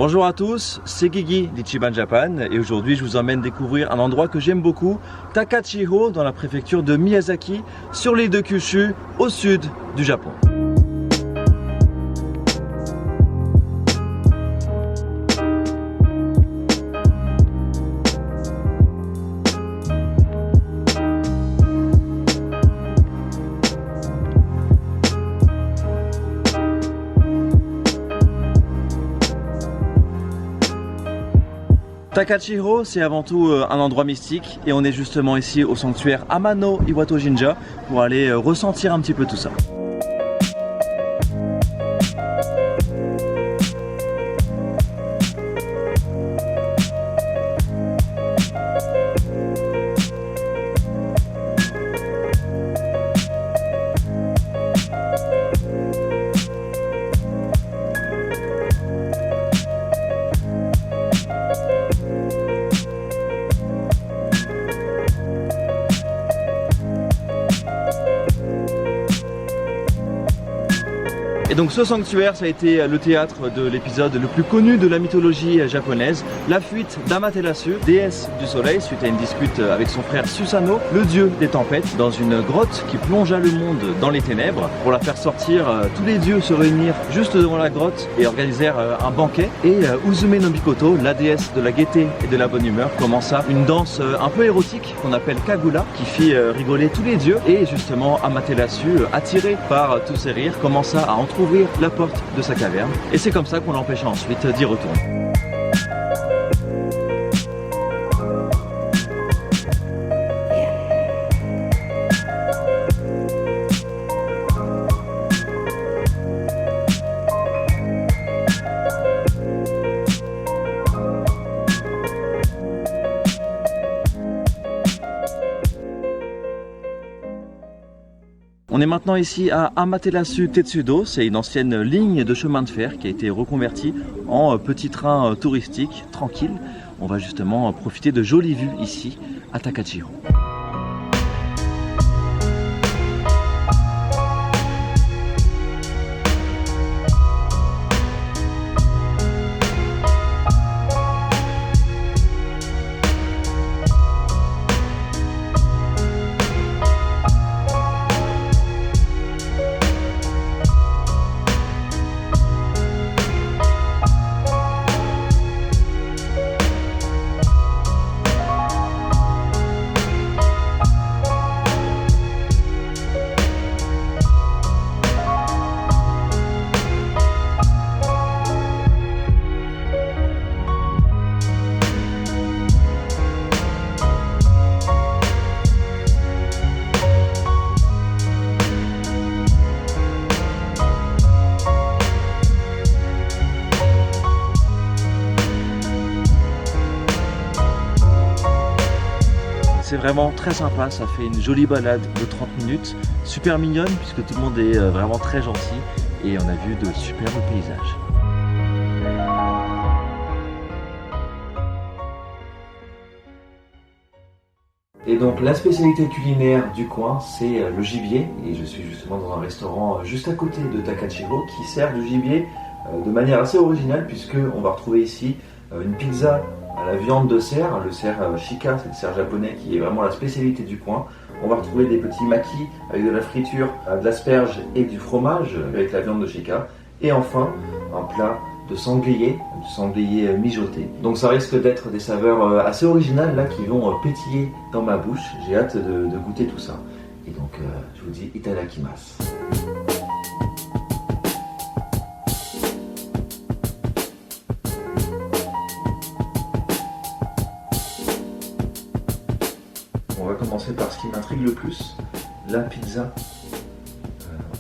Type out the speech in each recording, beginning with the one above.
Bonjour à tous, c'est Guigui d'Ichiban Japan et aujourd'hui je vous emmène découvrir un endroit que j'aime beaucoup, Takachiro dans la préfecture de Miyazaki sur l'île de Kyushu au sud du Japon. Takachiro, c'est avant tout un endroit mystique et on est justement ici au sanctuaire Amano Iwato Jinja pour aller ressentir un petit peu tout ça. Et donc ce sanctuaire, ça a été le théâtre de l'épisode le plus connu de la mythologie japonaise, la fuite d'Amaterasu, déesse du soleil, suite à une dispute avec son frère Susanoo, le dieu des tempêtes, dans une grotte qui plongea le monde dans les ténèbres. Pour la faire sortir, tous les dieux se réunirent juste devant la grotte et organisèrent un banquet. Et Uzume no Mikoto, la déesse de la gaieté et de la bonne humeur, commença une danse un peu érotique qu'on appelle Kagura, qui fit rigoler tous les dieux. Et justement, Amaterasu, attiré par tous ces rires, commença à ouvrir la porte de sa caverne et c'est comme ça qu'on l'empêcha ensuite d'y retourner. On est maintenant ici à Amaterasu Tetsudo, c'est une ancienne ligne de chemin de fer qui a été reconvertie en petit train touristique tranquille. On va justement profiter de jolies vues ici à Takachiro. C'est vraiment très sympa, ça fait une jolie balade de 30 minutes, super mignonne puisque tout le monde est vraiment très gentil et on a vu de superbes paysages. Et donc la spécialité culinaire du coin, c'est le gibier et je suis justement dans un restaurant juste à côté de Takachiro qui sert du gibier de manière assez originale puisque on va retrouver ici une pizza à la viande de cerf, le cerf shika, c'est le cerf japonais qui est vraiment la spécialité du coin. On va retrouver des petits makis avec de la friture, de l'asperge et du fromage avec la viande de shika. Et enfin, un plat de sanglier, du sanglier mijoté. Donc ça risque d'être des saveurs assez originales là qui vont pétiller dans ma bouche. J'ai hâte de goûter tout ça. Et donc je vous dis itadakimasu. On va commencer par ce qui m'intrigue le plus, la pizza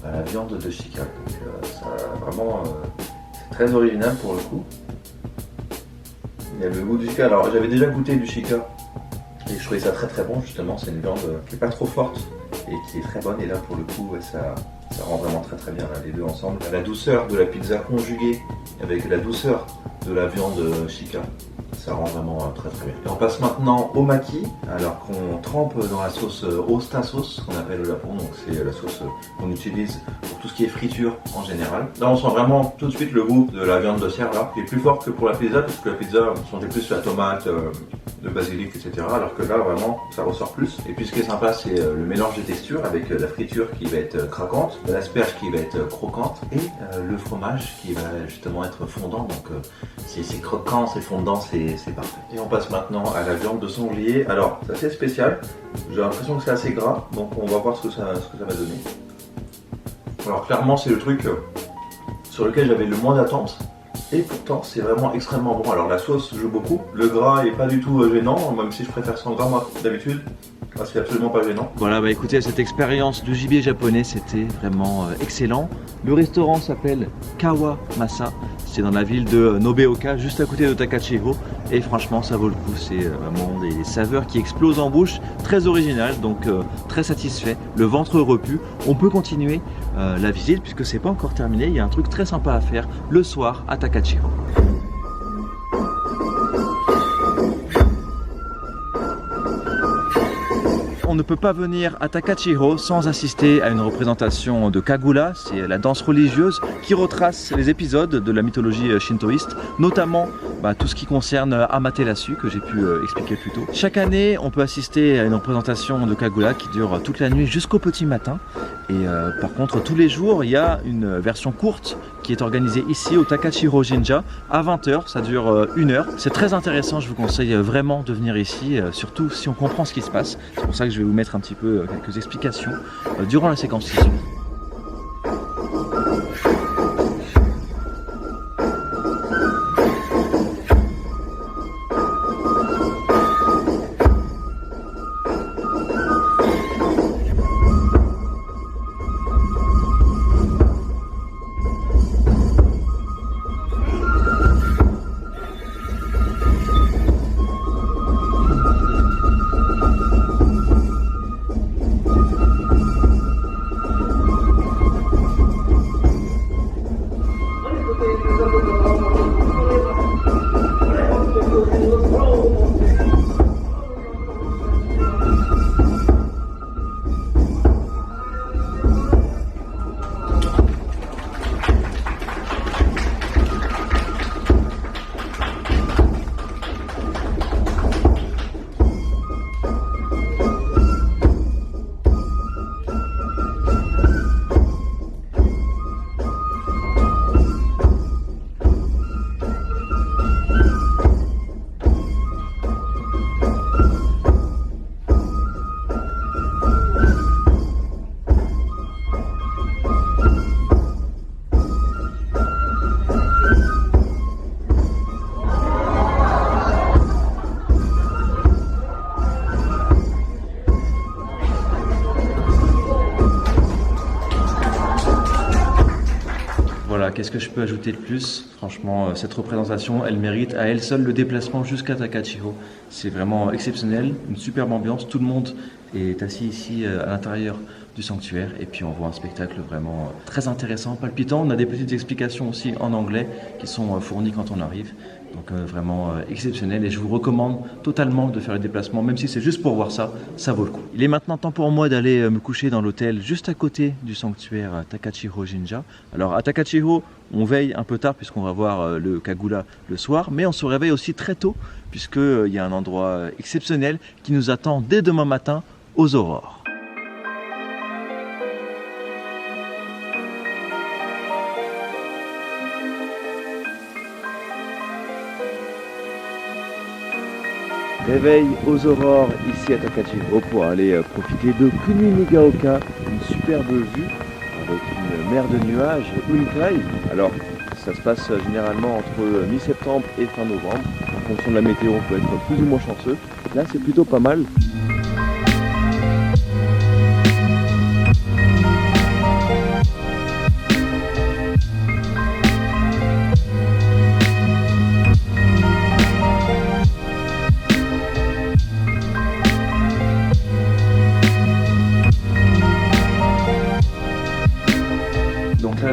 à la viande de shika. Donc ça vraiment c'est très original pour le coup. Il y a le goût du shika. Alors j'avais déjà goûté du shika et je trouvais ça très très bon justement. C'est une viande qui est pas trop forte et qui est très bonne. Et là pour le coup ça Ça rend vraiment très très bien là, les deux ensemble. La douceur de la pizza conjuguée avec la douceur de la viande chica. Ça rend vraiment très très bien. Et on passe maintenant au maki, alors qu'on trempe dans la sauce Osta sauce, qu'on appelle au Japon. Donc c'est la sauce qu'on utilise pour tout ce qui est friture en général. Là on sent vraiment tout de suite le goût de la viande de cerf là, qui est plus fort que pour la pizza, parce que la pizza on sentait plus la tomate, le basilic, etc. Alors que là vraiment ça ressort plus. Et puis ce qui est sympa c'est le mélange de textures avec la friture qui va être craquante, l'asperge qui va être croquante et le fromage qui va justement être fondant. Donc c'est croquant, c'est fondant, c'est parfait. Et on passe maintenant à la viande de sanglier. Alors, c'est assez spécial. J'ai l'impression que c'est assez gras, donc on va voir ce que ça va donner. Alors clairement, c'est le truc sur lequel j'avais le moins d'attente. Et pourtant, c'est vraiment extrêmement bon. Alors la sauce joue beaucoup. Le gras est pas du tout gênant, même si je préfère 100 grammes d'habitude. C'est absolument pas gênant. Voilà, bah écoutez, cette expérience du gibier japonais, c'était vraiment excellent. Le restaurant s'appelle Kawamasa. C'est dans la ville de Nobeoka, juste à côté de Takachiro. Et franchement, ça vaut le coup. C'est vraiment des saveurs qui explosent en bouche, très originales, donc très satisfait. Le ventre repu. On peut continuer la visite puisque c'est pas encore terminé. Il y a un truc très sympa à faire le soir à Takachiro. On ne peut pas venir à Takachiro sans assister à une représentation de Kagura, c'est la danse religieuse qui retrace les épisodes de la mythologie shintoïste, notamment tout ce qui concerne Amaterasu que j'ai pu expliquer plus tôt. Chaque année, on peut assister à une représentation de Kagura qui dure toute la nuit jusqu'au petit matin. Et par contre, tous les jours, il y a une version courte qui est organisée ici au Takachiro Jinja à 20 h, ça dure 1 heure. C'est très intéressant, je vous conseille vraiment de venir ici, surtout si on comprend ce qui se passe. C'est pour ça que je vais vous mettre un petit peu quelques explications durant la séquence ici. Voilà, qu'est-ce que je peux ajouter de plus? Franchement, cette représentation, elle mérite à elle seule le déplacement jusqu'à Takachiro. C'est vraiment exceptionnel, une superbe ambiance. Tout le monde est assis ici à l'intérieur du sanctuaire et puis on voit un spectacle vraiment très intéressant, palpitant. On a des petites explications aussi en anglais qui sont fournies quand on arrive. Donc vraiment exceptionnel et je vous recommande totalement de faire le déplacement, même si c'est juste pour voir ça, ça vaut le coup. Il est maintenant temps pour moi d'aller me coucher dans l'hôtel juste à côté du sanctuaire Takachiro Jinja. Alors à Takachiro, on veille un peu tard puisqu'on va voir le Kagura le soir, mais on se réveille aussi très tôt puisqu'il y a un endroit exceptionnel qui nous attend dès demain matin aux aurores. Réveil aux aurores ici à Takachiro pour aller profiter de Kuni-Nigaoka, une superbe vue avec une mer de nuages, Unikai. Alors ça se passe généralement entre mi-septembre et fin novembre. En fonction de la météo, on peut être plus ou moins chanceux. Là c'est plutôt pas mal.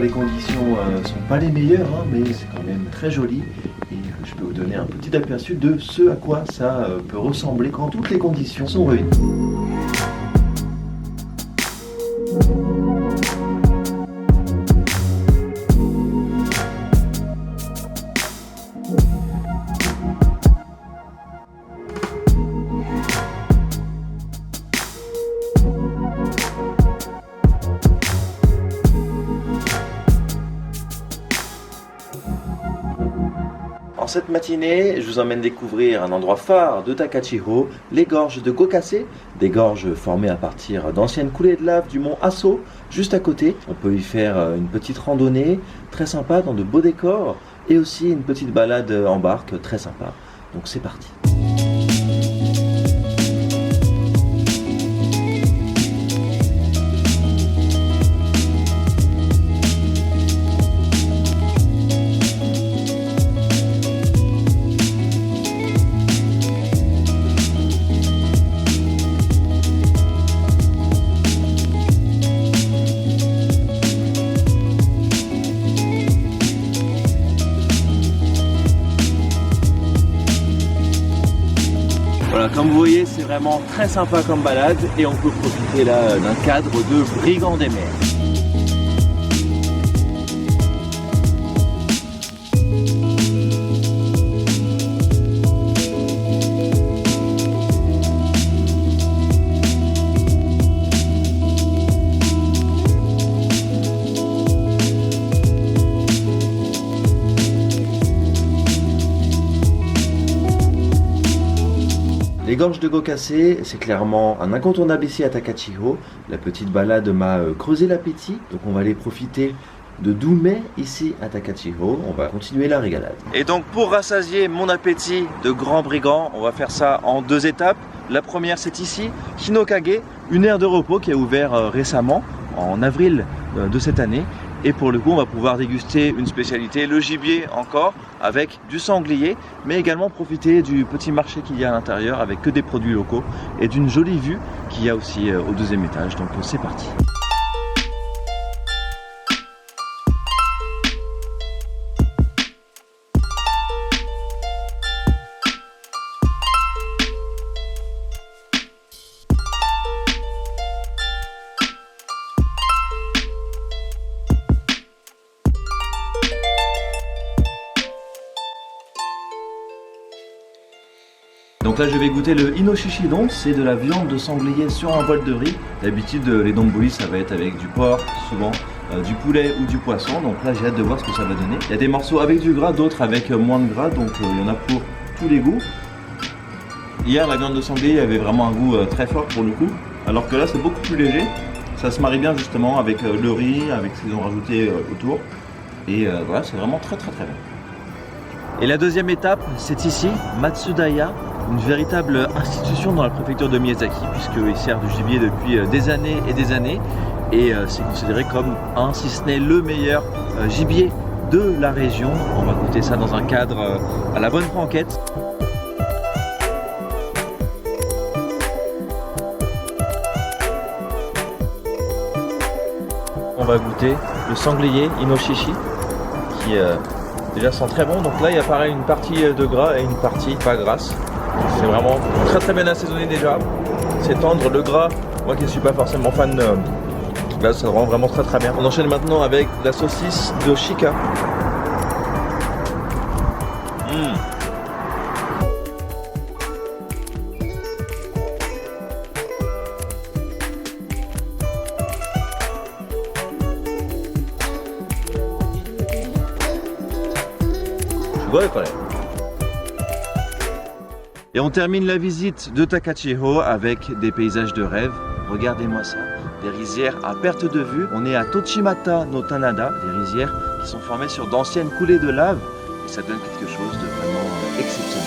les conditions sont pas les meilleures, hein, mais c'est quand même très joli. Et je peux vous donner un petit aperçu de ce à quoi ça peut ressembler quand toutes les conditions sont réunies. En cette matinée, je vous emmène découvrir un endroit phare de Takachihō, les gorges de Gokase, des gorges formées à partir d'anciennes coulées de lave du mont Aso, juste à côté. On peut y faire une petite randonnée très sympa dans de beaux décors et aussi une petite balade en barque très sympa. Donc c'est parti. Voilà, comme vous voyez, c'est vraiment très sympa comme balade et on peut profiter là d'un cadre de brigand des mers. Les gorges de Gokase, c'est clairement un incontournable ici à Takachihō. La petite balade m'a creusé l'appétit, donc on va aller profiter de doux mets ici à Takachihō. On va continuer la régalade. Et donc pour rassasier mon appétit de grand brigand, on va faire ça en 2 étapes. La première, c'est ici, Hinokage, une aire de repos qui a ouvert récemment, en avril de cette année. Et pour le coup, on va pouvoir déguster une spécialité, le gibier encore, avec du sanglier, mais également profiter du petit marché qu'il y a à l'intérieur avec que des produits locaux et d'une jolie vue qu'il y a aussi au 2e étage. Donc c'est parti. Donc là je vais goûter le inoshishidon, c'est de la viande de sanglier sur un bol de riz. D'habitude les donburi ça va être avec du porc, souvent du poulet ou du poisson. Donc là j'ai hâte de voir ce que ça va donner. Il y a des morceaux avec du gras, d'autres avec moins de gras, donc il y en a pour tous les goûts. Hier la viande de sanglier avait vraiment un goût très fort pour le coup, alors que là c'est beaucoup plus léger. Ça se marie bien justement avec le riz, avec ce qu'ils ont rajouté autour. Et voilà, c'est vraiment très bien. Et la 2e étape, c'est ici, Matsudaya, une véritable institution dans la préfecture de Miyazaki, puisqu'ils servent du gibier depuis des années et des années. Et c'est considéré comme un, si ce n'est le meilleur gibier de la région. On va goûter ça dans un cadre à la bonne franquette. On va goûter le sanglier Inoshishi qui déjà sent très bon. Donc là il y a pareil une partie de gras et une partie pas grasse. C'est vraiment très bien assaisonné déjà. C'est tendre, le gras, moi qui ne suis pas forcément fan, là ça rend vraiment très bien. On enchaîne maintenant avec la saucisse de Shika. Je vois quand même. Et on termine la visite de Takachihō avec des paysages de rêve. Regardez-moi ça, des rizières à perte de vue. On est à Tochimata no Tanada, des rizières qui sont formées sur d'anciennes coulées de lave. Et ça donne quelque chose de vraiment exceptionnel.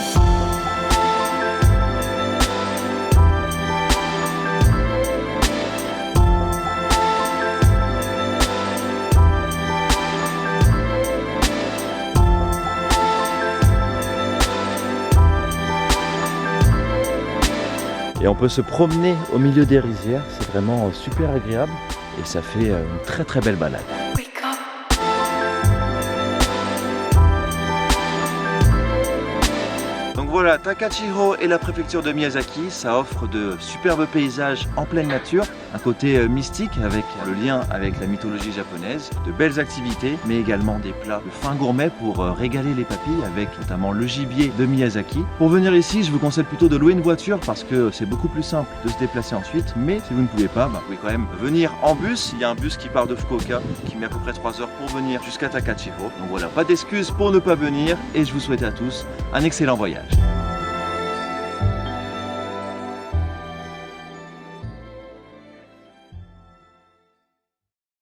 Et on peut se promener au milieu des rizières, c'est vraiment super agréable et ça fait une très belle balade. Wake up. voilà, Takachiro et la préfecture de Miyazaki, ça offre de superbes paysages en pleine nature, un côté mystique avec le lien avec la mythologie japonaise, de belles activités, mais également des plats de fin gourmet pour régaler les papilles avec notamment le gibier de Miyazaki. Pour venir ici, je vous conseille plutôt de louer une voiture parce que c'est beaucoup plus simple de se déplacer ensuite, mais si vous ne pouvez pas, vous pouvez quand même venir en bus. Il y a un bus qui part de Fukuoka qui met à peu près 3 heures pour venir jusqu'à Takachiro. Donc voilà, pas d'excuses pour ne pas venir et je vous souhaite à tous un excellent voyage.